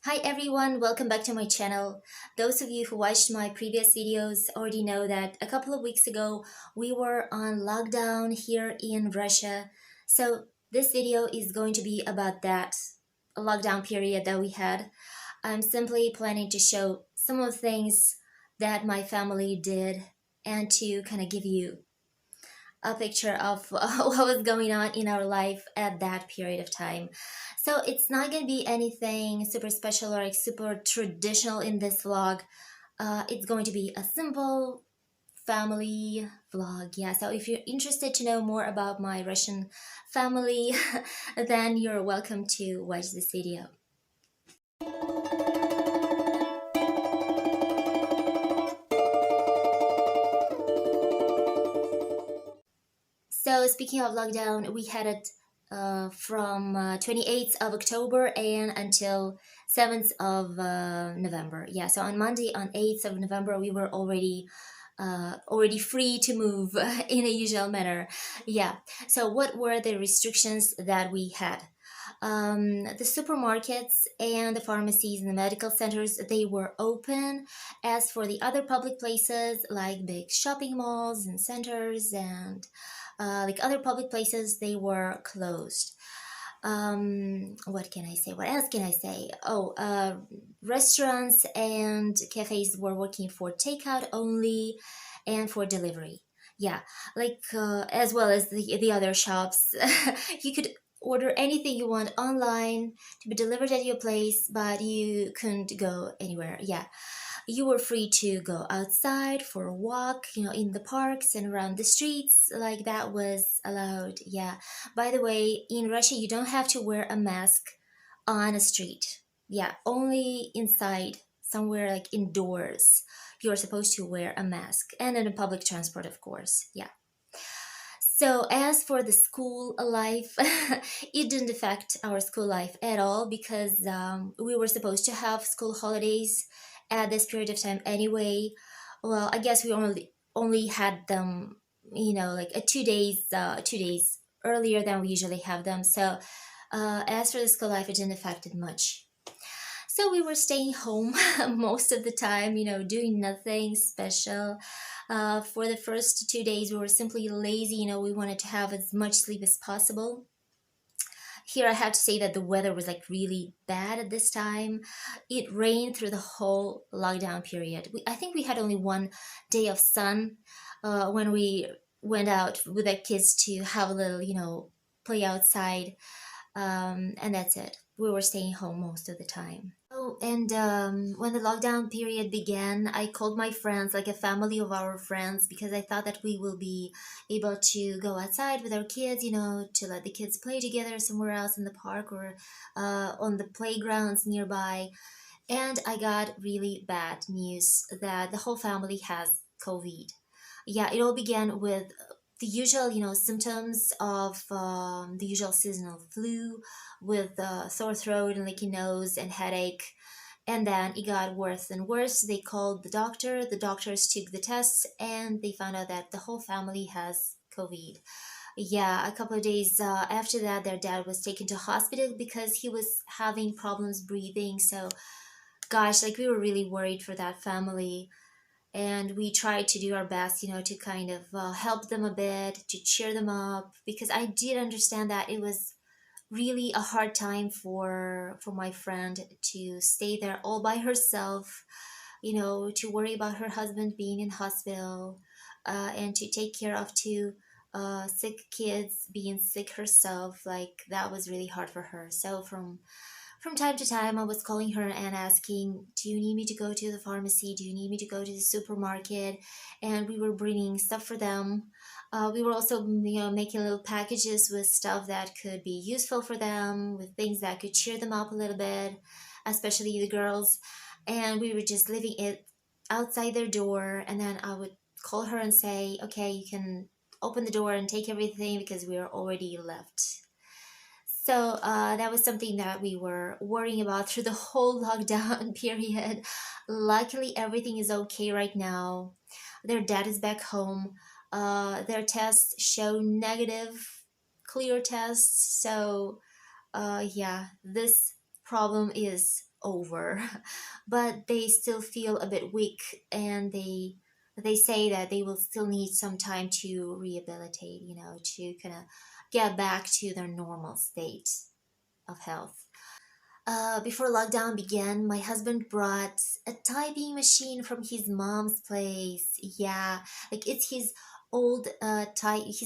Hi everyone, welcome back to my channel. Those of you who watched my previous videos already know that a couple of weeks ago we were on lockdown here in Russia. So this video is going to be about that lockdown period that we had. I'm simply planning to show some of the things that my family did and to kind of give you a picture of what was going on in our life at that period of time. So it's not going to be anything super special or like super traditional in this vlog. It's going to be a simple family vlog. Yeah, so if you're interested to know more about my Russian family, then you're welcome to watch this video. So speaking of lockdown, we had it from 28th of October and until 7th of November. Yeah, so on Monday, on 8th of November, we were already free to move in a usual manner. Yeah. So what were the restrictions that we had? The supermarkets and the pharmacies and the medical centers, they were open. As for the other public places like big shopping malls and centers and like other public places, they were closed. What can I say? What else can I say? Restaurants and cafes were working for takeout only and for delivery. Yeah, like as well as the other shops. You could order anything you want online to be delivered at your place, but you couldn't go anywhere. Yeah, you were free to go outside for a walk, in the parks and around the streets. Like that was allowed. Yeah. By the way, in Russia, you don't have to wear a mask on a street. Yeah, only inside, somewhere like indoors, you're supposed to wear a mask, and in a public transport, of course. Yeah. So as for the school life, it didn't affect our school life at all because we were supposed to have school holidays at this period of time anyway. Well, I guess we only had them, like 2 days earlier than we usually have them. So as for the school life, it didn't affect it much. So we were staying home most of the time, doing nothing special. For the first 2 days, we were simply lazy. We wanted to have as much sleep as possible. Here, I have to say that the weather was like really bad at this time. It rained through the whole lockdown period. I think we had only one day of sun when we went out with the kids to have a little, play outside. And that's it. We were staying home most of the time. Oh, and when the lockdown period began, I called my friends, like a family of our friends, because I thought that we will be able to go outside with our kids, to let the kids play together somewhere else in the park or on the playgrounds nearby. And I got really bad news that the whole family has COVID. Yeah, it all began with the usual, symptoms of the usual seasonal flu with sore throat and leaky nose and headache. And then it got worse and worse. They called the doctor. The doctors took the tests and they found out that the whole family has COVID. Yeah, a couple of days after that, their dad was taken to hospital because he was having problems breathing. So, gosh, like we were really worried for that family, and we tried to do our best, to kind of help them a bit, to cheer them up, because I did understand that it was really a hard time for my friend to stay there all by herself, to worry about her husband being in hospital, and to take care of two sick kids, being sick herself. Like that was really hard for her. So from time to time, I was calling her and asking, do you need me to go to the pharmacy? Do you need me to go to the supermarket? And we were bringing stuff for them. We were also, making little packages with stuff that could be useful for them, with things that could cheer them up a little bit, especially the girls. And we were just leaving it outside their door. And then I would call her and say, okay, you can open the door and take everything because we are already left. So that was something that we were worrying about through the whole lockdown period. Luckily, everything is okay right now. Their dad is back home. Their tests show negative, clear tests. So, yeah, this problem is over, but they still feel a bit weak, and they say that they will still need some time to rehabilitate, to kind of get back to their normal state of health. Before lockdown began, my husband brought a typing machine from his mom's place. Yeah, like it's his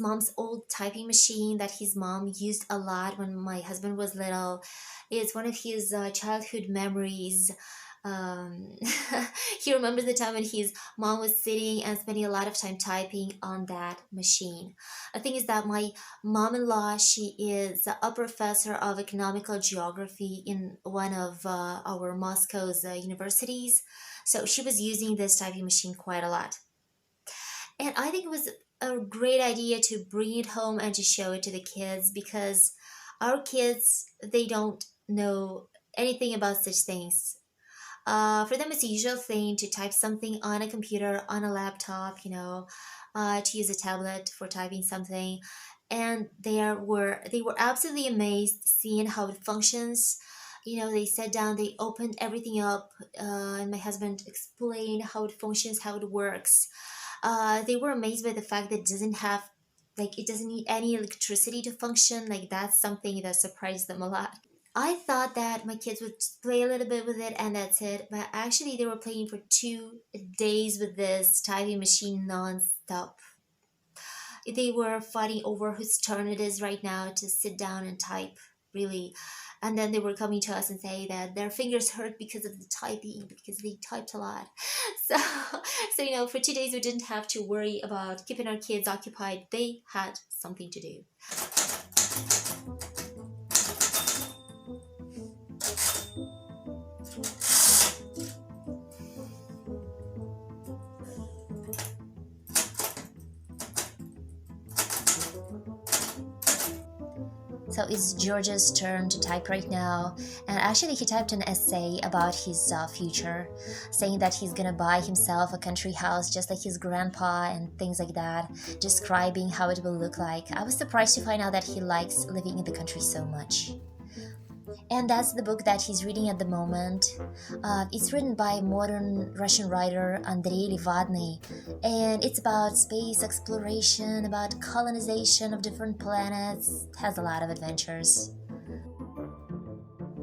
mom's old typing machine that his mom used a lot when my husband was little. It's one of his childhood memories. Um, he remembers the time when his mom was sitting and spending a lot of time typing on that machine. The thing is that my mom-in-law, she is a professor of economical geography in one of our Moscow's universities. So she was using this typing machine quite a lot. And I think it was a great idea to bring it home and to show it to the kids, because our kids, they don't know anything about such things. For them, it's a usual thing to type something on a computer, on a laptop, to use a tablet for typing something. And they were absolutely amazed seeing how it functions. They sat down, they opened everything up, and my husband explained how it functions, how it works. They were amazed by the fact that it doesn't need any electricity to function. Like, that's something that surprised them a lot. I thought that my kids would just play a little bit with it and that's it, but actually they were playing for 2 days with this typing machine non-stop. They were fighting over whose turn it is right now to sit down and type, really. And then they were coming to us and say that their fingers hurt because of the typing, because they typed a lot. So, for 2 days we didn't have to worry about keeping our kids occupied. They had something to do. So it's George's turn to type right now, and actually he typed an essay about his future, saying that he's gonna buy himself a country house just like his grandpa and things like that, describing how it will look like. I was surprised to find out that he likes living in the country so much. And that's the book that he's reading at the moment. It's written by modern Russian writer Andrei Levadny, and it's about space exploration, about colonization of different planets. It has a lot of adventures.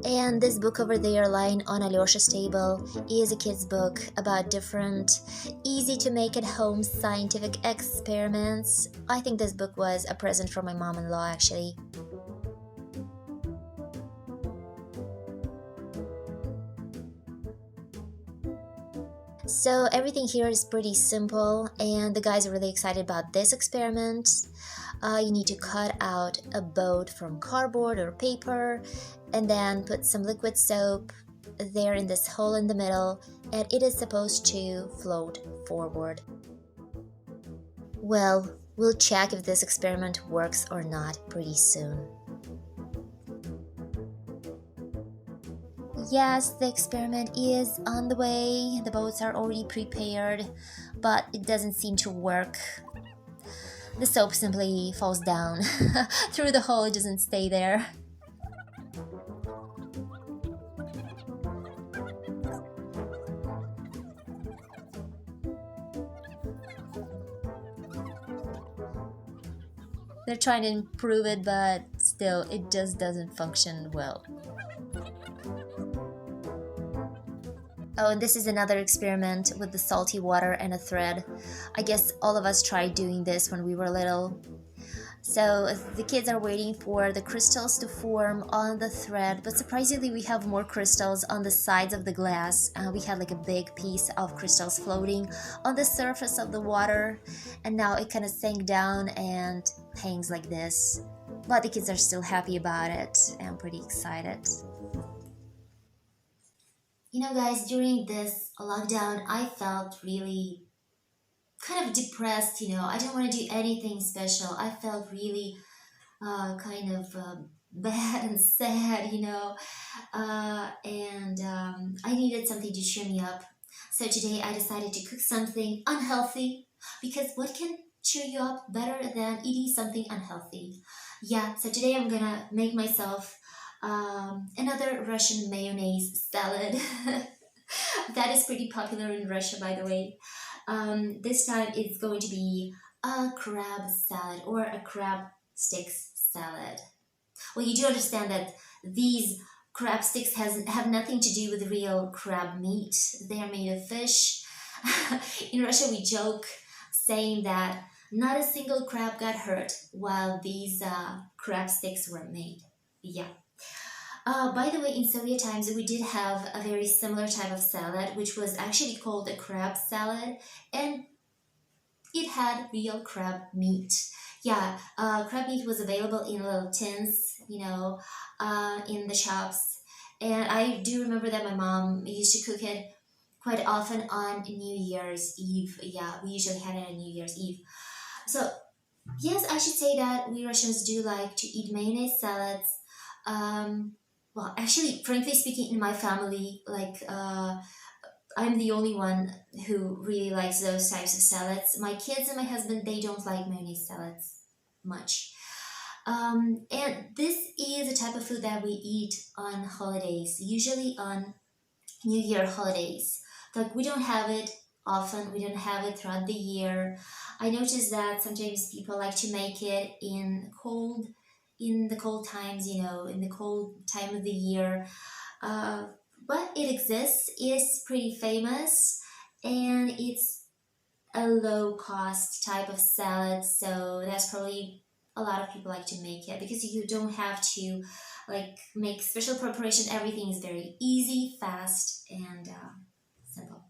And this book over there, lying on Alyosha's table, is a kid's book about different, easy to make at home scientific experiments. I think this book was a present from my mom-in-law, actually. So everything here is pretty simple, and the guys are really excited about this experiment. You need to cut out a boat from cardboard or paper, and then put some liquid soap there in this hole in the middle, and it is supposed to float forward. Well, we'll check if this experiment works or not pretty soon. Yes, the experiment is on the way. The boats are already prepared, but it doesn't seem to work. The soap simply falls down through the hole, it doesn't stay there. They're trying to improve it, but still, it just doesn't function well. Oh, and this is another experiment with the salty water and a thread. I guess all of us tried doing this when we were little. So the kids are waiting for the crystals to form on the thread, but surprisingly we have more crystals on the sides of the glass. We had like a big piece of crystals floating on the surface of the water, and now it kind of sank down and hangs like this. But the kids are still happy about it and pretty excited. Guys, during this lockdown, I felt really kind of depressed. I didn't want to do anything special. I felt really kind of bad and sad, and I needed something to cheer me up. So today I decided to cook something unhealthy, because what can cheer you up better than eating something unhealthy? Yeah, so today I'm gonna make myself Another Russian mayonnaise salad that is pretty popular in Russia, by the way. This time it's going to be a crab salad or a crab sticks salad. Well, you do understand that these crab sticks have nothing to do with real crab meat. They are made of fish. In Russia, we joke saying that not a single crab got hurt while these crab sticks were made. Yeah. By the way, in Soviet times, we did have a very similar type of salad, which was actually called a crab salad, and it had real crab meat. Yeah, crab meat was available in little tins, in the shops. And I do remember that my mom used to cook it quite often on New Year's Eve. Yeah, we usually had it on New Year's Eve. So, yes, I should say that we Russians do like to eat mayonnaise salads. Um, well, actually, frankly speaking, in my family, I'm the only one who really likes those types of salads. My kids and my husband, they don't like mayonnaise salads much. And this is a type of food that we eat on holidays, usually on New Year holidays. Like we don't have it often, we don't have it throughout the year. I noticed that sometimes people like to make it in the cold times, in the cold time of the year. Uh, but it exists, it's pretty famous, and it's a low cost type of salad, so that's probably a lot of people like to make it because you don't have to like make special preparation. Everything is very easy, fast, and simple.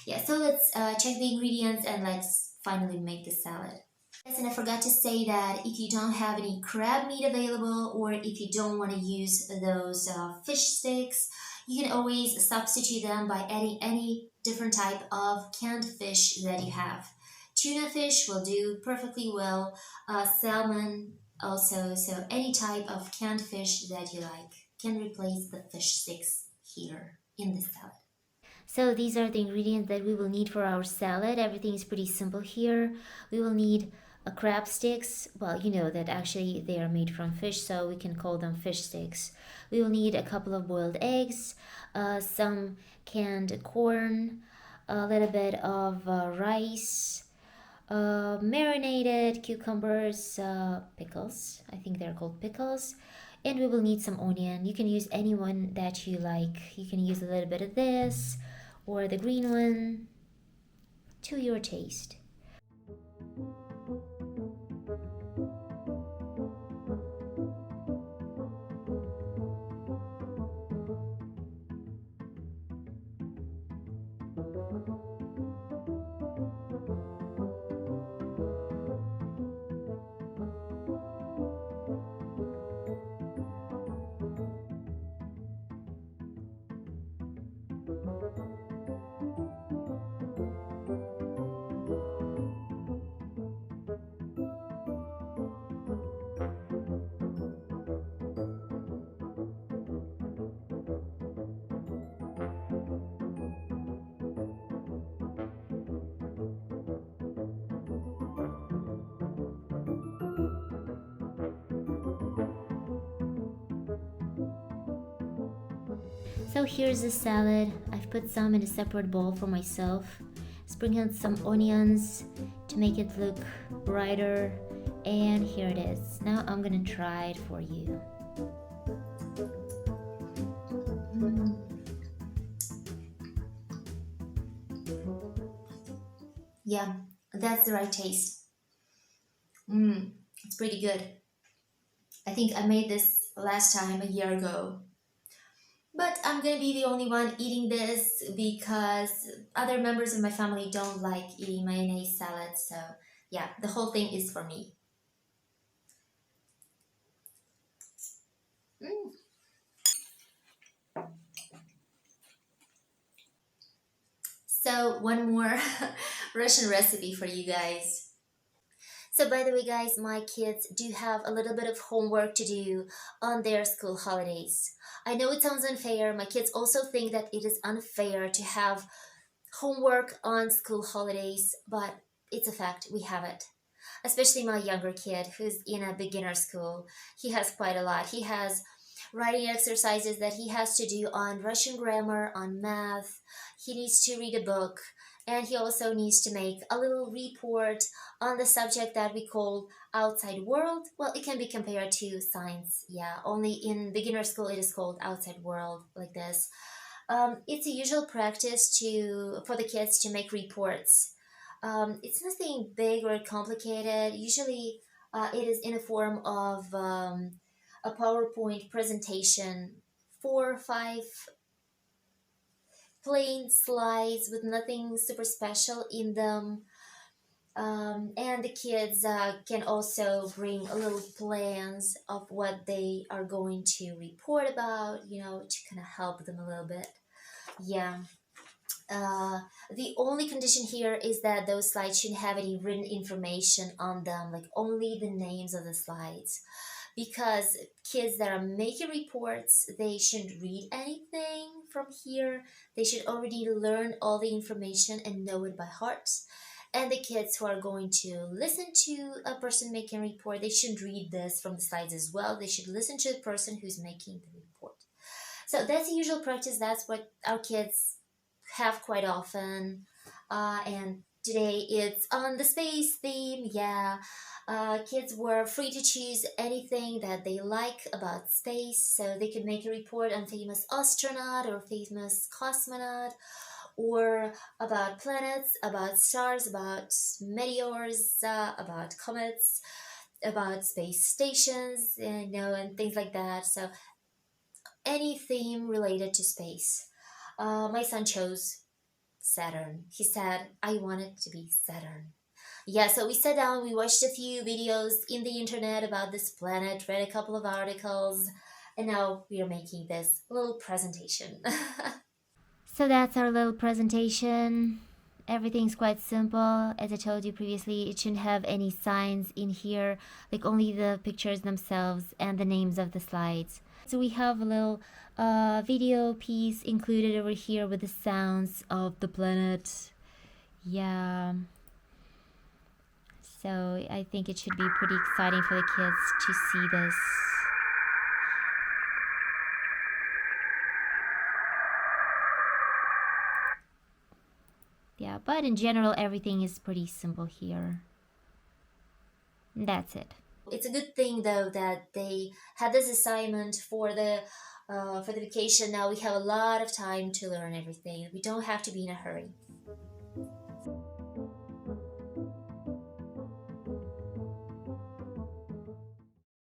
Yeah, so let's check the ingredients and let's finally make the salad. Yes, and I forgot to say that if you don't have any crab meat available or if you don't want to use those fish sticks, you can always substitute them by adding any different type of canned fish that you have. Tuna fish will do perfectly well, salmon also, so any type of canned fish that you like can replace the fish sticks here in this salad. So these are the ingredients that we will need for our salad. Everything is pretty simple here. We will need a crab sticks. Well, you know that actually they are made from fish, so we can call them fish sticks. We will need a couple of boiled eggs, some canned corn, a little bit of rice, marinated cucumbers, pickles. I think they're called pickles. And we will need some onion. You can use any one that you like. You can use a little bit of this or the green one to your taste. So here's the salad. I've put some in a separate bowl for myself. Sprinkled some onions to make it look brighter. And here it is. Now I'm gonna try it for you. Yeah, that's the right taste. It's pretty good. I think I made this last time a year ago. But I'm gonna be the only one eating this because other members of my family don't like eating mayonnaise salad. So, yeah, the whole thing is for me. Mm. So, one more Russian recipe for you guys. So, by the way, guys, my kids do have a little bit of homework to do on their school holidays. I know it sounds unfair. My kids also think that it is unfair to have homework on school holidays, but it's a fact. We have it. Especially my younger kid who's in a beginner school. He has quite a lot. He has writing exercises that he has to do on Russian grammar, on math. He needs to read a book, and he also needs to make a little report on the subject that we call outside world. Well, it can be compared to science, yeah. Only in beginner school it is called outside world, like this. It's a usual practice for the kids to make reports. It's nothing big or complicated. Usually, it is in a form of a PowerPoint presentation, 4 or 5 plain slides with nothing super special in them. And the kids can also bring a little plans of what they are going to report about, to kind of help them a little bit. Yeah. Uh, the only condition here is that those slides shouldn't have any written information on them, like only the names of the slides. Because kids that are making reports, they shouldn't read anything from here. They should already learn all the information and know it by heart. And the kids who are going to listen to a person making a report, they shouldn't read this from the slides as well. They should listen to the person who's making the report. So that's the usual practice. That's what our kids have quite often. And today it's on the space theme. Yeah. Kids were free to choose anything that they like about space, so they could make a report on famous astronaut or famous cosmonaut, or about planets, about stars, about meteors, about comets, about space stations, and things like that. So any theme related to space. My son chose Saturn. He said, I want it to be Saturn. Yeah, so we sat down, we watched a few videos in the internet about this planet, read a couple of articles, and now we are making this little presentation. So that's our little presentation. Everything's quite simple. As I told you previously, it shouldn't have any signs in here, like only the pictures themselves and the names of the slides. So we have a little video piece included over here with the sounds of the planet. Yeah. So I think it should be pretty exciting for the kids to see this. Yeah, but in general, everything is pretty simple here. That's it. It's a good thing though that they had this assignment for the vacation. Now we have a lot of time to learn everything. We don't have to be in a hurry.